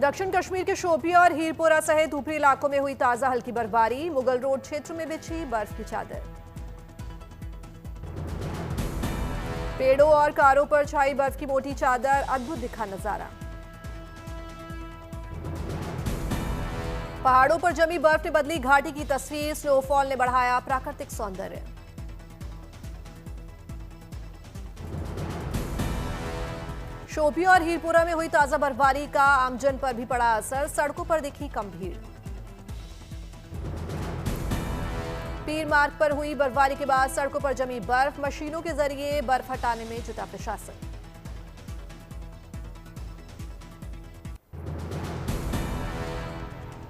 दक्षिण कश्मीर के शोपियां और हीरपोरा सहित ऊपरी इलाकों में हुई ताजा हल्की बर्फबारी। मुगल रोड क्षेत्र में बिछी बर्फ की चादर। पेड़ों और कारों पर छाई बर्फ की मोटी चादर, अद्भुत दिखा नजारा। पहाड़ों पर जमी बर्फ ने बदली घाटी की तस्वीर। स्नोफॉल ने बढ़ाया प्राकृतिक सौंदर्य। शोपियां और हीरपुरा में हुई ताजा बर्फबारी का आमजन पर भी पड़ा असर। सड़कों पर दिखी कम भीड़। पीर मार्ग पर हुई बर्फबारी के बाद सड़कों पर जमी बर्फ। मशीनों के जरिए बर्फ हटाने में जुटा प्रशासन।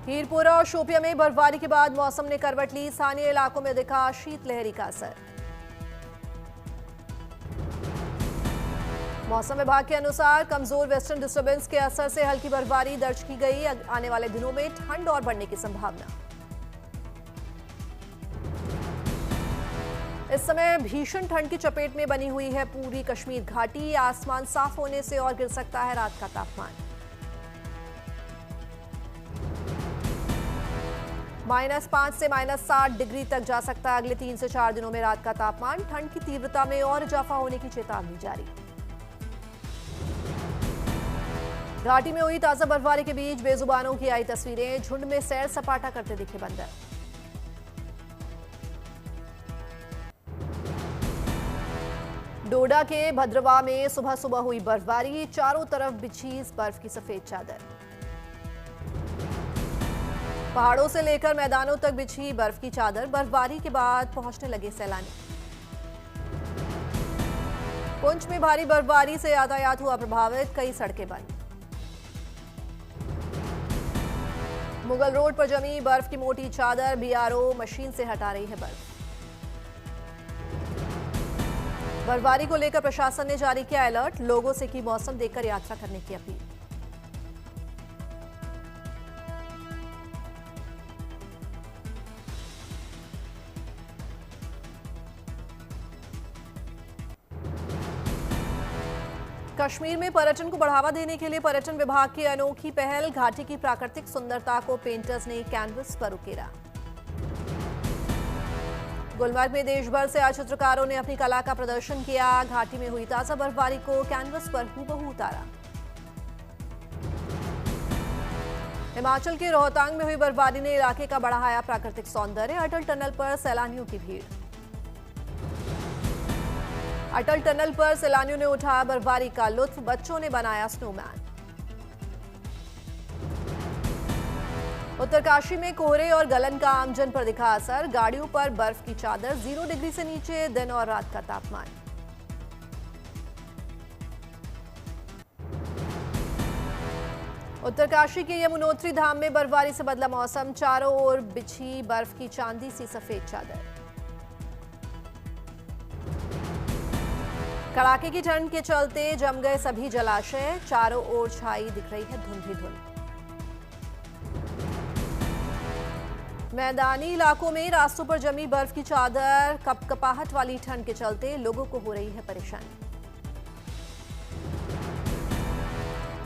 हीरपुरा और शोपियां में बर्फबारी के बाद मौसम ने करवट ली। स्थानीय इलाकों में दिखा शीतलहरी का असर। मौसम विभाग के अनुसार कमजोर वेस्टर्न डिस्टर्बेंस के असर से हल्की बर्फबारी दर्ज की गई। आने वाले दिनों में ठंड और बढ़ने की संभावना। इस समय भीषण ठंड की चपेट में बनी हुई है पूरी कश्मीर घाटी। आसमान साफ होने से और गिर सकता है रात का तापमान। -5 से -7 डिग्री तक जा सकता है अगले 3 से 4 दिनों में रात का तापमान। ठंड की तीव्रता में और इजाफा होने की चेतावनी जारी। घाटी में हुई ताजा बर्फबारी के बीच बेजुबानों की आई तस्वीरें। झुंड में सैर सपाटा करते दिखे बंदर। डोडा के भद्रवा में सुबह सुबह हुई बर्फबारी। चारों तरफ बिछी बर्फ की सफेद चादर। पहाड़ों से लेकर मैदानों तक बिछी बर्फ की चादर। बर्फबारी के बाद पहुंचने लगे सैलानी। पुंछ में भारी बर्फबारी से यातायात हुआ प्रभावित। कई सड़कें बंद। मुगल रोड पर जमी बर्फ की मोटी चादर। बीआरओ मशीन से हटा रही है बर्फ। बर्फबारी को लेकर प्रशासन ने जारी किया अलर्ट। लोगों से की मौसम देखकर यात्रा करने की अपील। कश्मीर में पर्यटन को बढ़ावा देने के लिए पर्यटन विभाग की अनोखी पहल। घाटी की प्राकृतिक सुंदरता को पेंटर्स ने कैनवस पर उकेरा। गुलमर्ग में देश भर से आए चित्रकारों ने अपनी कला का प्रदर्शन किया। घाटी में हुई ताजा बर्फबारी को कैनवस पर हूबहू उतारा। हिमाचल के रोहतांग में हुई बर्फबारी ने इलाके का बढ़ाया प्राकृतिक सौंदर्य। अटल टनल पर सैलानियों की भीड़। अटल टनल पर सैलानियों ने उठाया बर्फबारी का लुत्फ। बच्चों ने बनाया स्नोमैन। उत्तरकाशी में कोहरे और गलन का आमजन पर दिखा असर। गाड़ियों पर बर्फ की चादर। 0 डिग्री से नीचे दिन और रात का तापमान। उत्तरकाशी के यमुनोत्री धाम में बर्फबारी से बदला मौसम। चारों ओर बिछी बर्फ की चांदी सी सफेद चादर। कड़ाके की ठंड के चलते जम गए सभी जलाशय। चारों ओर छाई दिख रही है धुंध ही धुंध। मैदानी इलाकों में रास्तों पर जमी बर्फ की चादर। कपकपाहट वाली ठंड के चलते लोगों को हो रही है परेशानी।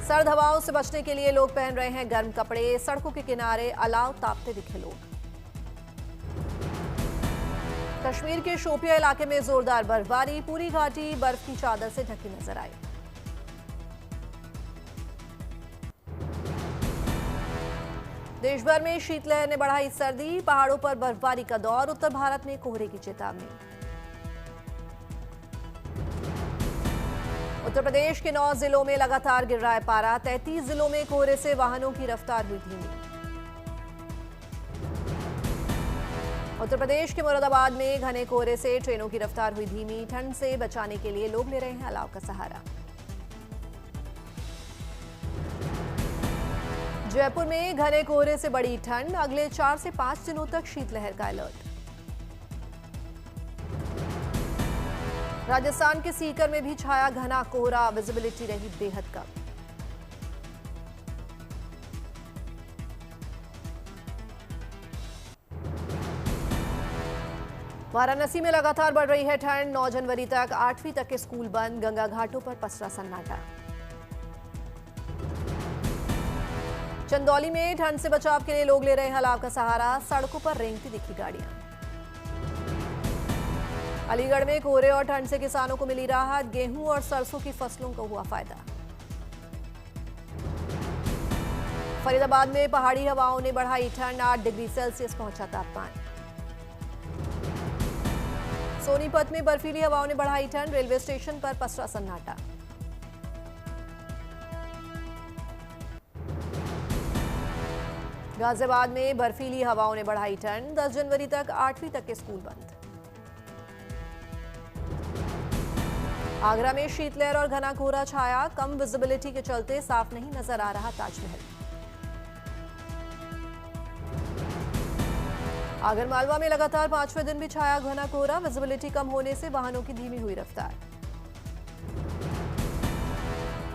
सर्द हवाओं से बचने के लिए लोग पहन रहे हैं गर्म कपड़े। सड़कों के किनारे अलाव तापते दिखे लोग। कश्मीर के शोपियां इलाके में जोरदार बर्फबारी। पूरी घाटी बर्फ की चादर से ढकी नजर आई। देश भर में शीतलहर ने बढ़ाई सर्दी। पहाड़ों पर बर्फबारी का दौर। उत्तर भारत में कोहरे की चेतावनी। उत्तर प्रदेश के 9 जिलों में लगातार गिर रहा है पारा। 33 जिलों में कोहरे से वाहनों की रफ्तार हुई धीमी। उत्तर प्रदेश के मुरादाबाद में घने कोहरे से ट्रेनों की रफ्तार हुई धीमी। ठंड से बचाने के लिए लोग ले रहे हैं अलाव का सहारा। जयपुर में घने कोहरे से बढ़ी ठंड। अगले 4 से 5 दिनों तक शीतलहर का अलर्ट। राजस्थान के सीकर में भी छाया घना कोहरा। विजिबिलिटी रही बेहद कम। वाराणसी में लगातार बढ़ रही है ठंड। 9 जनवरी तक 8वीं तक के स्कूल बंद। गंगा घाटों पर पसरा सन्नाटा। चंदौली में ठंड से बचाव के लिए लोग ले रहे हैं अलाव का सहारा, सड़कों पर रेंगती दिखी गाड़ियां। अलीगढ़ में कोहरे और ठंड से किसानों को मिली राहत, गेहूं और सरसों की फसलों को हुआ फायदा। फरीदाबाद में पहाड़ी हवाओं ने बढ़ाई ठंड, 8 डिग्री सेल्सियस पहुंचा तापमान। सोनीपत में बर्फीली हवाओं ने बढ़ाई ठंड, रेलवे स्टेशन पर पसरा सन्नाटा। गाजियाबाद में बर्फीली हवाओं ने बढ़ाई ठंड, 10 जनवरी तक 8वीं तक के स्कूल बंद। आगरा में शीतलहर और घना कोहरा छाया, कम विजिबिलिटी के चलते साफ नहीं नजर आ रहा ताजमहल। आगरमालवा में लगातार 5वें दिन भी छाया घना कोहरा, विजिबिलिटी कम होने से वाहनों की धीमी हुई रफ्तार।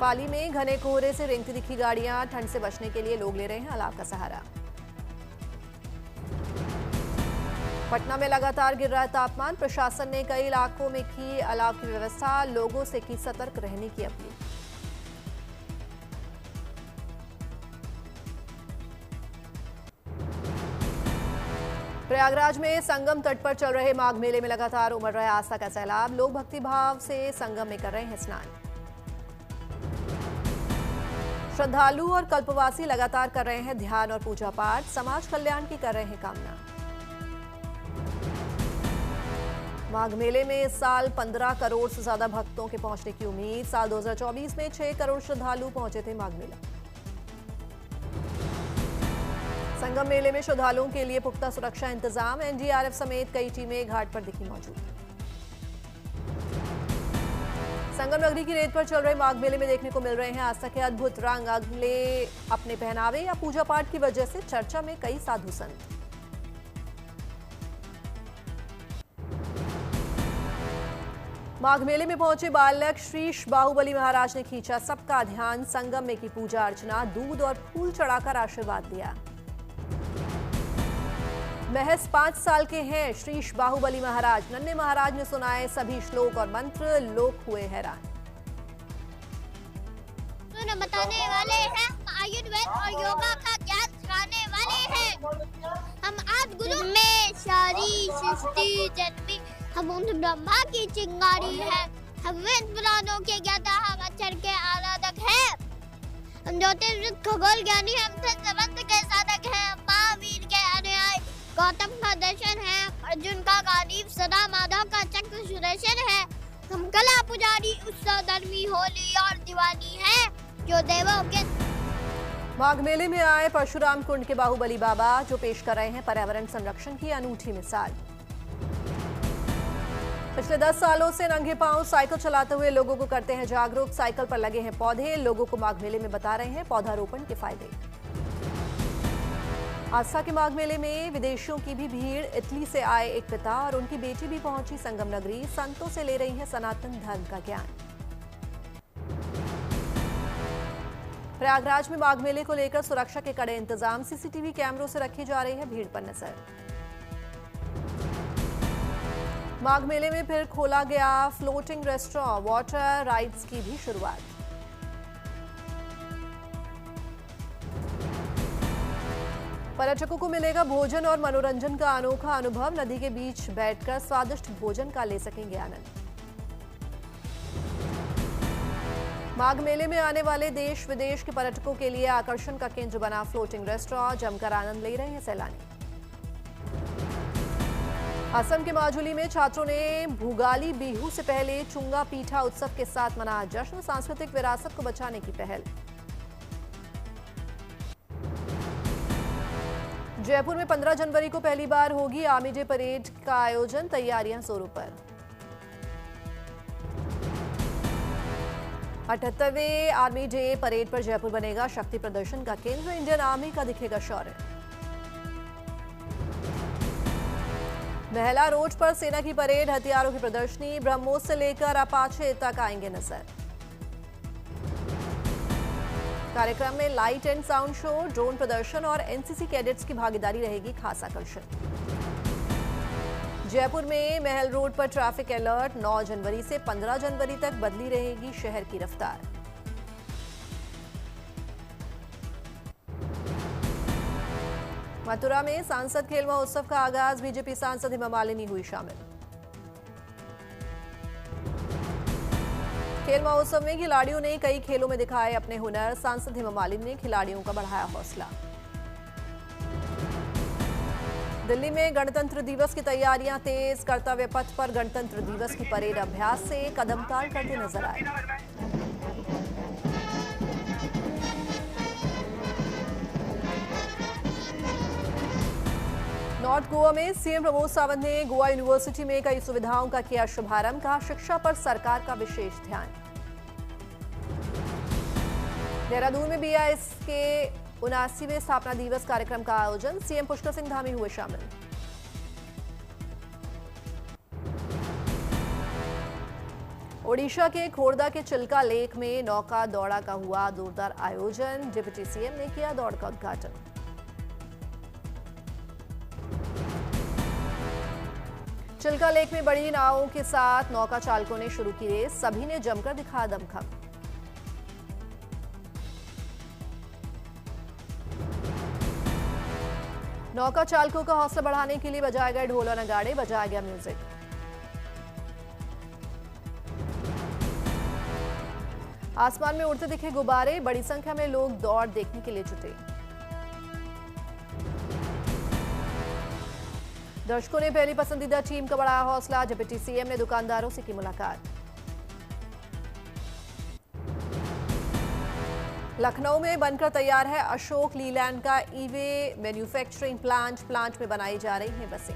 पाली में घने कोहरे से रेंगती दिखी गाड़ियां, ठंड से बचने के लिए लोग ले रहे हैं अलाव का सहारा। पटना में लगातार गिर रहा है तापमान, प्रशासन ने कई इलाकों में की अलाव की व्यवस्था, लोगों से की सतर्क रहने की अपील। प्रयागराज में संगम तट पर चल रहे माघ मेले में लगातार उमड़ रहा है आस्था का सैलाब, लोग भक्तिभाव से संगम में कर रहे हैं स्नान। श्रद्धालु और कल्पवासी लगातार कर रहे हैं ध्यान और पूजा पाठ, समाज कल्याण की कर रहे हैं कामना। माघ मेले में इस साल 15 करोड़ से ज्यादा भक्तों के पहुंचने की उम्मीद, साल 2024 में 6 करोड़ श्रद्धालु पहुंचे थे माघ मेला। संगम मेले में श्रद्धालुओं के लिए पुख्ता सुरक्षा इंतजाम, एनडीआरएफ समेत कई टीमें घाट पर दिखी मौजूद। संगम नगरी की रेत पर चल रहे माघ मेले में देखने को मिल रहे हैं आस्था के अद्भुत रंग, अगले अपने पहनावे या पूजा पाठ की वजह से चर्चा में कई साधु संत। माघ मेले में पहुंचे बालक श्रीश बाहुबली महाराज ने खींचा सबका ध्यान, संगम में की पूजा अर्चना, दूध और फूल चढ़ाकर आशीर्वाद दिया। महज 5 साल के हैं श्रीश बाहुबली महाराज, नन्हे महाराज ने सुनाए सभी श्लोक और मंत्र, लोग हुए हैरान। बताने वाले हैं, आयुर्वेद और योगा का ज्ञान सिखाने वाले हैं। हम आज गुरु में सारी सृष्टि जन्मी, हम उन ब्रह्मा की चिंगारी है, हम वेद पुराणों के ज्ञाता, हम अक्षर के आराधक हैं, हम ज्योतिष खगोल ज्ञानी, हम संबंध के साधक हैं, महावीर के अनुयायी, गौतम का दर्शन है, अर्जुन का गालिब, सदा माधव का चक्र सुदर्शन है, हम कला पुजारी, उत्सव धर्मी, होली और दिवाली है जो देवों के। माघ मेले में आए परशुराम कुंड के बाहुबली बाबा, जो पेश कर रहे हैं पर्यावरण संरक्षण की अनूठी मिसाल। पिछले 10 सालों से नंगे पांव साइकिल चलाते हुए लोगों को करते हैं जागरूक, साइकिल पर लगे हैं पौधे, लोगों को माघ मेले में बता रहे हैं पौधारोपण के फायदे। आस्था के माघ मेले में विदेशियों की भी भीड़, इटली से आए एक पिता और उनकी बेटी भी पहुंची संगम नगरी, संतों से ले रही है सनातन धर्म का ज्ञान। प्रयागराज में माघ मेले को लेकर सुरक्षा के कड़े इंतजाम, सीसीटीवी कैमरों से रखी जा रही है भीड़ पर नजर। माघ मेले में फिर खोला गया फ्लोटिंग रेस्टोरेंट, वाटर राइड्स की भी शुरुआत। पर्यटकों को मिलेगा भोजन और मनोरंजन का अनोखा अनुभव, नदी के बीच बैठकर स्वादिष्ट भोजन का ले सकेंगे आनंद। माघ मेले में आने वाले देश विदेश के पर्यटकों के लिए आकर्षण का केंद्र बना फ्लोटिंग रेस्टोरेंट, जमकर आनंद ले रहे हैं सैलानी। असम के माजुली में छात्रों ने भुगाली बिहू से पहले चुंगा पीठा उत्सव के साथ मनाया जश्न, सांस्कृतिक विरासत को बचाने की पहल। जयपुर में 15 जनवरी को पहली बार होगी आर्मी डे परेड का आयोजन, तैयारियां जोरों पर। 78वें आर्मी डे परेड पर जयपुर बनेगा शक्ति प्रदर्शन का केंद्र, इंडियन आर्मी का दिखेगा शौर्य। महला रोड पर सेना की परेड, हथियारों की प्रदर्शनी, ब्रह्मोस से लेकर अपाचे तक आएंगे नजर। कार्यक्रम में light and sound show, drone प्रदर्शन और एनसीसी कैडेट्स की भागीदारी रहेगी खास आकर्षण। जयपुर में महल रोड पर ट्रैफिक अलर्ट, 9 जनवरी से 15 जनवरी तक बदली रहेगी शहर की रफ्तार। मथुरा में सांसद खेल महोत्सव का आगाज, बीजेपी सांसद हेमा मालिनी हुई शामिल। खेल महोत्सव में खिलाड़ियों ने कई खेलों में दिखाए अपने हुनर, सांसद हेमा मालिनी ने खिलाड़ियों का बढ़ाया हौसला। दिल्ली में गणतंत्र दिवस की तैयारियां तेज, कर्तव्य पथ पर गणतंत्र दिवस की परेड अभ्यास से कदमताल करते नजर आए। नॉर्थ गोवा में सीएम प्रमोद सावंत ने गोवा यूनिवर्सिटी में कई सुविधाओं का किया शुभारंभ, कहा शिक्षा पर सरकार का विशेष ध्यान। देहरादून में बीआईएस के 79वें स्थापना दिवस कार्यक्रम का आयोजन, सीएम पुष्कर सिंह धामी हुए शामिल। ओडिशा के खोर्दा के चिल्का लेक में नौका दौड़ा का हुआ जोरदार आयोजन, डिप्टी सीएम ने किया दौड़ का उद्घाटन। चिल्का लेक में बड़ी नावों के साथ नौका चालकों ने शुरू की रेस, सभी ने जमकर दिखाया दमखम। नौका चालकों का हौसला बढ़ाने के लिए बजाए गए ढोल और नगाड़े, बजाया गया म्यूजिक। आसमान में उड़ते दिखे गुब्बारे, बड़ी संख्या में लोग दौड़ देखने के लिए जुटे। दर्शकों ने पहली पसंदीदा टीम का बढ़ाया हौसला, डिप्टी सीएम ने दुकानदारों से की मुलाकात। लखनऊ में बनकर तैयार है अशोक लीलैंड का ईवे मैन्युफैक्चरिंग प्लांट में बनाई जा रही हैं बसें।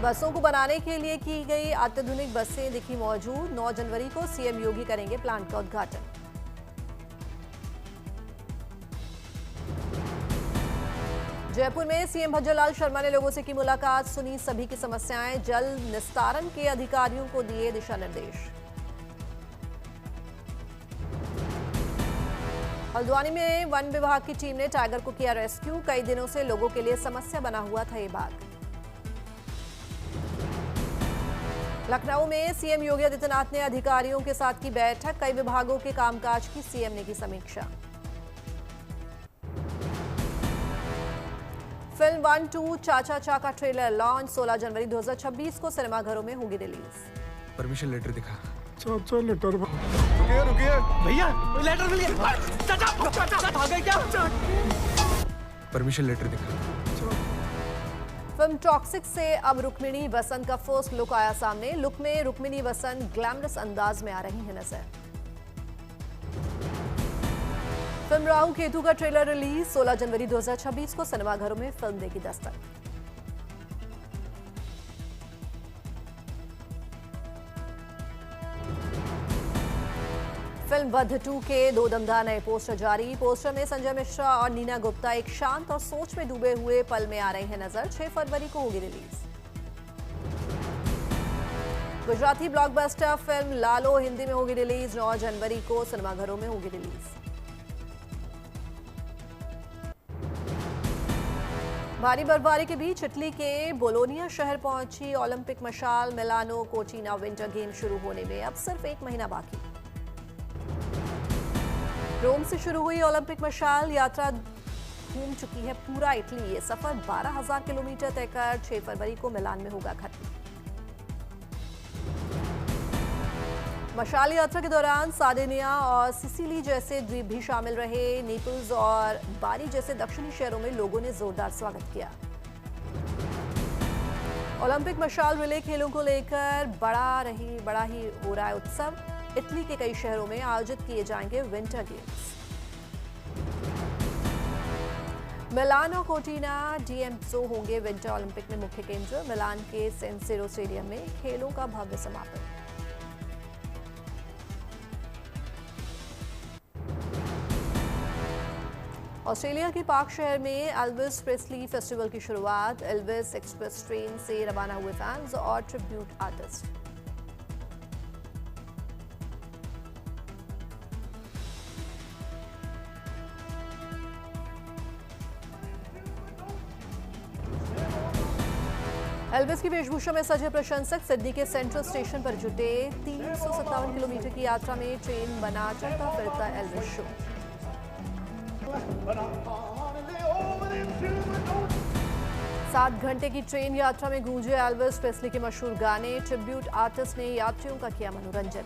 बसों को बनाने के लिए की गई अत्याधुनिक बसें दिखी मौजूद, 9 जनवरी को सीएम योगी करेंगे प्लांट का उद्घाटन। जयपुर में सीएम भज्जरलाल शर्मा ने लोगों से की मुलाकात, सुनी सभी की समस्याएं, जल्द निस्तारण के अधिकारियों को दिए दिशा निर्देश। हल्द्वानी में वन विभाग की टीम ने टाइगर को किया रेस्क्यू, कई दिनों से लोगों के लिए समस्या बना हुआ था ये बाघ। लखनऊ में सीएम योगी आदित्यनाथ ने अधिकारियों के साथ की बैठक, कई विभागों के कामकाज की सीएम ने की समीक्षा। फिल्म 1-2 चाचा चा का ट्रेलर लॉन्च, 16 जनवरी 2026 को सिनेमाघरों में होगी रिलीज। परमिशन लेटर दिखा। चाचा लेटर। रुकिए भैया, लेटर मिल गया। चाचा भागे क्या? परमिशन लेटर दिखा। फिल्म टॉक्सिक से अब रुक्मिणी वसंत का फर्स्ट लुक आया सामने, लुक में रुक्मिणी वसंत ग्लैमरस अंदाज में आ रही है नजर। फिल्म राहु केतु का ट्रेलर रिलीज, 16 जनवरी 2026 को सिनेमाघरों में फिल्म देगी दस्तक। फिल्म वध 2 के 2 दमदार नए पोस्टर जारी, पोस्टर में संजय मिश्रा और नीना गुप्ता एक शांत और सोच में डूबे हुए पल में आ रहे हैं नजर, 6 फरवरी को होगी रिलीज। गुजराती ब्लॉकबस्टर फिल्म लालो हिंदी में होगी रिलीज, 9 जनवरी को सिनेमाघरों में होगी रिलीज। भारी बर्फबारी के बीच इटली के बोलोनिया शहर पहुंची ओलंपिक मशाल, मिलानो कोर्टिना विंटर गेम शुरू होने में अब सिर्फ 1 महीना बाकी। रोम से शुरू हुई ओलंपिक मशाल यात्रा घूम चुकी है पूरा इटली, ये सफर 12,000 किलोमीटर तय कर 6 फरवरी को मिलान में होगा खत्म। मशाल यात्रा के दौरान सार्डिनिया और सिसिली जैसे द्वीप भी शामिल रहे, नेपल्स और बारी जैसे दक्षिणी शहरों में लोगों ने जोरदार स्वागत किया। ओलंपिक मशाल रिले खेलों को लेकर बड़ा ही हो रहा है उत्सव, इटली के कई शहरों में आयोजित किए जाएंगे विंटर गेम्स। मिलान और कोर्टिना डीएमसो होंगे विंटर ओलंपिक में मुख्य केंद्र, मिलान के सैन सिरो स्टेडियम में खेलों का भव्य समापन। ऑस्ट्रेलिया के पार्क शहर में एल्विस प्रेस्ली फेस्टिवल की शुरुआत, एल्विस एक्सप्रेस ट्रेन से रवाना हुए फैंस और ट्रिब्यूट आर्टिस्ट। एल्विस की वेशभूषा में सजे प्रशंसक सिडनी के सेंट्रल स्टेशन पर जुटे, 357 किलोमीटर की यात्रा में ट्रेन बना चलता फिरता एल्विस शो। सात घंटे की ट्रेन यात्रा में गूंजे एल्विस प्रेस्ली के मशहूर गाने। ट्रिब्यूट आर्टिस्ट ने यात्रियों का किया मनोरंजन।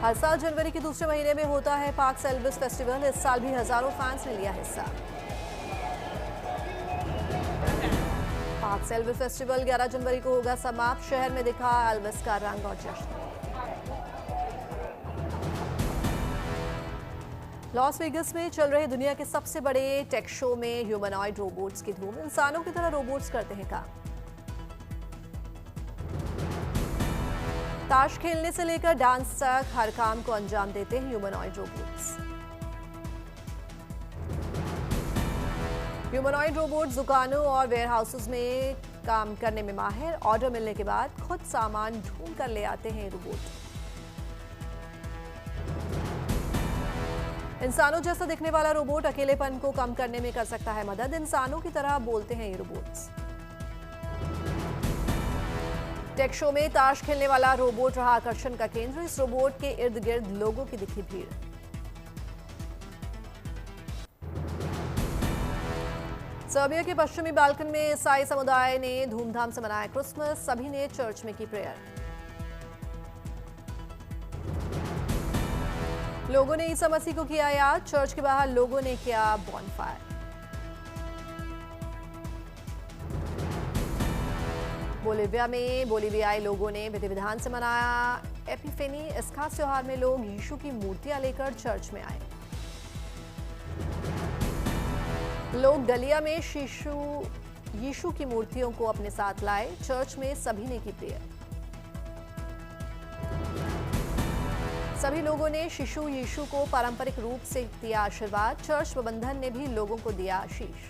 हर साल जनवरी के दूसरे महीने में होता है पार्क्स एल्विस फेस्टिवल। इस साल भी हजारों फैंस ने लिया हिस्सा। पार्क्स एल्विस फेस्टिवल 11 जनवरी को होगा समाप्त। शहर में दिखा एल्विस का रंग और जश्न। लॉस वेगस में चल रहे दुनिया के सबसे बड़े टेक शो में ह्यूमनॉइड रोबोट्स की धूम। इंसानों की तरह रोबोट्स करते हैं काम। ताश खेलने से लेकर डांस तक हर काम को अंजाम देते हैं ह्यूमनॉइड रोबोट्स। ह्यूमनॉइड रोबोट्स दुकानों और वेयरहाउसेस में काम करने में माहिर। ऑर्डर मिलने के बाद खुद सामान ढूंढ कर ले आते हैं रोबोट। इंसानों जैसा दिखने वाला रोबोट अकेलेपन को कम करने में कर सकता है मदद। इंसानों की तरह बोलते हैं ये रोबोट्स। टेक शो में ताश खेलने वाला रोबोट रहा आकर्षण का केंद्र। इस रोबोट के इर्द गिर्द लोगों की दिखी भीड़। सर्बिया के पश्चिमी बाल्कन में ईसाई समुदाय ने धूमधाम से मनाया क्रिसमस। सभी ने चर्च में की प्रेयर। लोगों ने ईसा मसीह को किया याद। चर्च के बाहर लोगों ने किया बॉनफायर। बोलिविया में बोलिवियाई लोगों ने विधि विधान से मनाया एपिफेनी। इस खास त्योहार में लोग यीशु की मूर्तियां लेकर चर्च में आए। लोग गलिया में यीशु की मूर्तियों को अपने साथ लाए। चर्च में सभी ने की प्रेयर। सभी लोगों ने शिशु यीशु को पारंपरिक रूप से दिया आशीर्वाद। चर्च प्रबंधन ने भी लोगों को दिया आशीष।